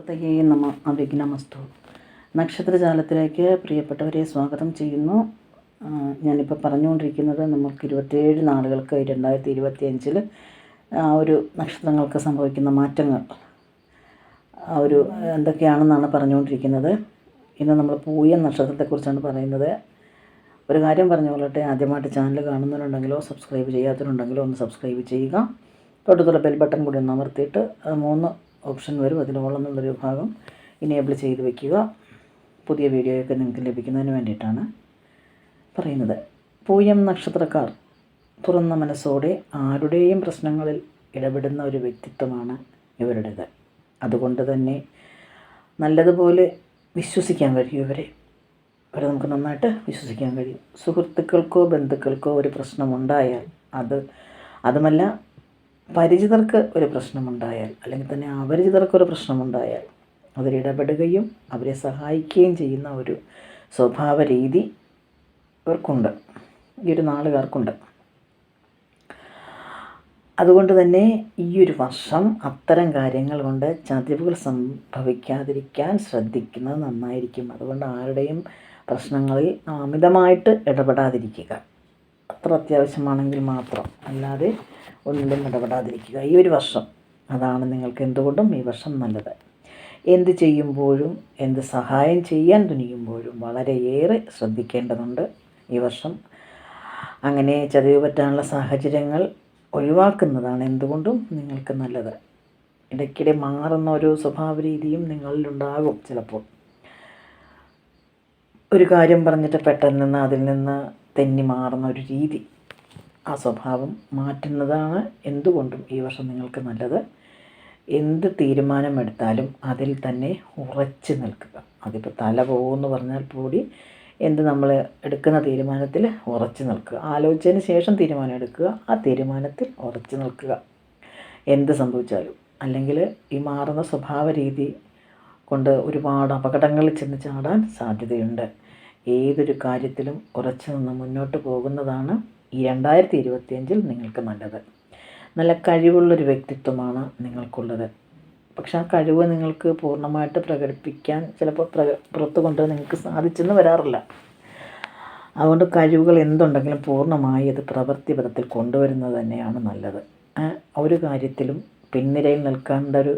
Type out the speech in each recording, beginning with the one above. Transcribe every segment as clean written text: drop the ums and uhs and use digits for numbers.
ഗണപതയേ നമഃ. അവിഘ്നമസ്തു. നക്ഷത്രജാലത്തിലേക്ക് പ്രിയപ്പെട്ടവരെ സ്വാഗതം ചെയ്യുന്നു. ഞാനിപ്പോൾ പറഞ്ഞുകൊണ്ടിരിക്കുന്നത് നമുക്ക് 27 നാളുകൾക്ക് 2025 ഒരു നക്ഷത്രങ്ങൾക്ക് സംഭവിക്കുന്ന മാറ്റങ്ങൾ എന്തൊക്കെയാണെന്നാണ് പറഞ്ഞുകൊണ്ടിരിക്കുന്നത്. ഇന്ന് നമ്മൾ പൂയം നക്ഷത്രത്തെക്കുറിച്ചാണ് പറയുന്നത്. ഒരു കാര്യം പറഞ്ഞുകൊള്ളട്ടെ, ആദ്യമായിട്ട് ചാനൽ കാണുന്നവരുണ്ടെങ്കിലോ സബ്സ്ക്രൈബ് ചെയ്യാത്തവരുണ്ടെങ്കിലോ ഒന്ന് സബ്സ്ക്രൈബ് ചെയ്യുക. തൊട്ടടുത്തുള്ള ബെൽ ബട്ടൺ കൂടി ഒന്ന് അമർത്തിയിട്ട് 3 ഓപ്ഷൻ വരും, അതിൽ ഓൾ എന്നുള്ളൊരു ഭാഗം ഇനേബിൾ ചെയ്ത് വയ്ക്കുക. പുതിയ വീഡിയോയൊക്കെ നിങ്ങൾക്ക് ലഭിക്കുന്നതിന് വേണ്ടിയിട്ടാണ് പറയുന്നത്. പൂയം നക്ഷത്രക്കാർ തുറന്ന മനസ്സോടെ ആരുടെയും പ്രശ്നങ്ങളിൽ ഇടപെടുന്ന ഒരു വ്യക്തിത്വമാണ് ഇവരുടേത്. അതുകൊണ്ട് തന്നെ നല്ലതുപോലെ വിശ്വസിക്കാൻ കഴിയും അവരെ നമുക്ക് നന്നായിട്ട് വിശ്വസിക്കാൻ കഴിയും. സുഹൃത്തുക്കൾക്കോ ബന്ധുക്കൾക്കോ ഒരു പ്രശ്നമുണ്ടായാൽ അതുമല്ല പരിചിതർക്ക് ഒരു പ്രശ്നമുണ്ടായാൽ അല്ലെങ്കിൽ തന്നെ അപരിചിതർക്കൊരു പ്രശ്നമുണ്ടായാൽ അതിലിടപെടുകയും അവരെ സഹായിക്കുകയും ചെയ്യുന്ന ഒരു സ്വഭാവ രീതി ഇവർക്കുണ്ട്, ഈ ഒരു നാളുകാർക്കുണ്ട്. അതുകൊണ്ട് തന്നെ ഈ ഒരു വർഷം അത്തരം കാര്യങ്ങൾ കൊണ്ട് ചതിവുകൾ സംഭവിക്കാതിരിക്കാൻ ശ്രദ്ധിക്കുന്നത് നന്നായിരിക്കും. അതുകൊണ്ട് ആരുടെയും പ്രശ്നങ്ങളിൽ അമിതമായിട്ട് ഇടപെടാതിരിക്കുക, അത്ര അത്യാവശ്യമാണെങ്കിൽ മാത്രം, അല്ലാതെ ഒന്നിലും ഇടപെടാതിരിക്കുക ഈ ഒരു വർഷം. അതാണ് നിങ്ങൾക്ക് എന്തുകൊണ്ടും ഈ വർഷം നല്ലത്. എന്ത് ചെയ്യുമ്പോഴും എന്ത് സഹായം ചെയ്യാൻ തുനിയുമ്പോഴും വളരെയേറെ ശ്രദ്ധിക്കേണ്ടതുണ്ട് ഈ വർഷം. അങ്ങനെ ചതിവ് പറ്റാനുള്ള സാഹചര്യങ്ങൾ ഒഴിവാക്കുന്നതാണ് എന്തുകൊണ്ടും നിങ്ങൾക്ക് നല്ലത്. ഇടയ്ക്കിടെ മാറുന്ന ഒരു സ്വഭാവ രീതിയും നിങ്ങളിലുണ്ടാകും. ചിലപ്പോൾ ഒരു കാര്യം പറഞ്ഞിട്ട് പെട്ടെന്ന് അതിൽ നിന്ന് തെന്നി മാറുന്ന ഒരു രീതി, ആ സ്വഭാവം മാറ്റുന്നതാണ് എന്തുകൊണ്ടും ഈ വർഷം നിങ്ങൾക്ക് നല്ലത്. എന്ത് തീരുമാനമെടുത്താലും അതിൽ തന്നെ ഉറച്ചു നിൽക്കുക. അതിപ്പോൾ തല പോകുമെന്ന് പറഞ്ഞാൽ കൂടി നമ്മൾ എടുക്കുന്ന തീരുമാനത്തിൽ ഉറച്ചു നിൽക്കുക. ആലോചിച്ചതിന് ശേഷം തീരുമാനം എടുക്കുക, ആ തീരുമാനത്തിൽ ഉറച്ചു നിൽക്കുക എന്ത് സംഭവിച്ചാലും. അല്ലെങ്കിൽ ഈ മാറുന്ന സ്വഭാവ രീതി കൊണ്ട് ഒരുപാട് അപകടങ്ങളിൽ ചെന്ന് ചാടാൻ സാധ്യതയുണ്ട്. ഏതൊരു കാര്യത്തിലും ഉറച്ചു നിന്ന് മുന്നോട്ട് പോകുന്നതാണ് ഈ 2025 നിങ്ങൾക്ക് നല്ലത്. നല്ല കഴിവുള്ളൊരു വ്യക്തിത്വമാണ് നിങ്ങൾക്കുള്ളത്. പക്ഷെ ആ കഴിവ് നിങ്ങൾക്ക് പൂർണ്ണമായിട്ട് പ്രകടിപ്പിക്കാൻ ചിലപ്പോൾ പുറത്ത് കൊണ്ട് നിങ്ങൾക്ക് സാധിച്ചെന്ന് വരാറില്ല. അതുകൊണ്ട് കഴിവുകൾ എന്തുണ്ടെങ്കിലും പൂർണ്ണമായി അത് പ്രവൃത്തിപഥത്തിൽ കൊണ്ടുവരുന്നത് തന്നെയാണ് നല്ലത്. ഒരു കാര്യത്തിലും പിൻനിരയിൽ നിൽക്കേണ്ട ഒരു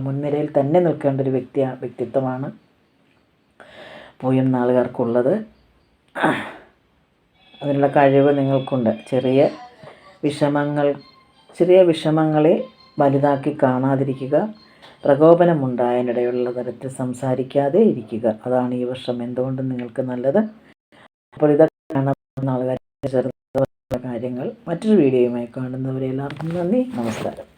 മുൻനിരയിൽ തന്നെ നിൽക്കേണ്ട ഒരു വ്യക്തിത്വമാണ് പൂയം നാളുകാർക്കുള്ളത്. അതിനുള്ള കഴിവ് നിങ്ങൾക്കുണ്ട്. ചെറിയ വിഷമങ്ങളെ വലുതാക്കി കാണാതിരിക്കുക, പ്രകോപനമുണ്ടായതിനിടയുള്ള തരത്തിൽ സംസാരിക്കാതെ ഇരിക്കുക. അതാണ് ഈ വർഷം എന്തുകൊണ്ടും നിങ്ങൾക്ക് നല്ലത്. അപ്പോൾ ഇതൊക്കെയാണ് നാളുകാരുടെ കാര്യങ്ങൾ. മറ്റൊരു വീഡിയോയുമായി കാണുന്നവരെ എല്ലാവർക്കും നന്ദി, നമസ്കാരം.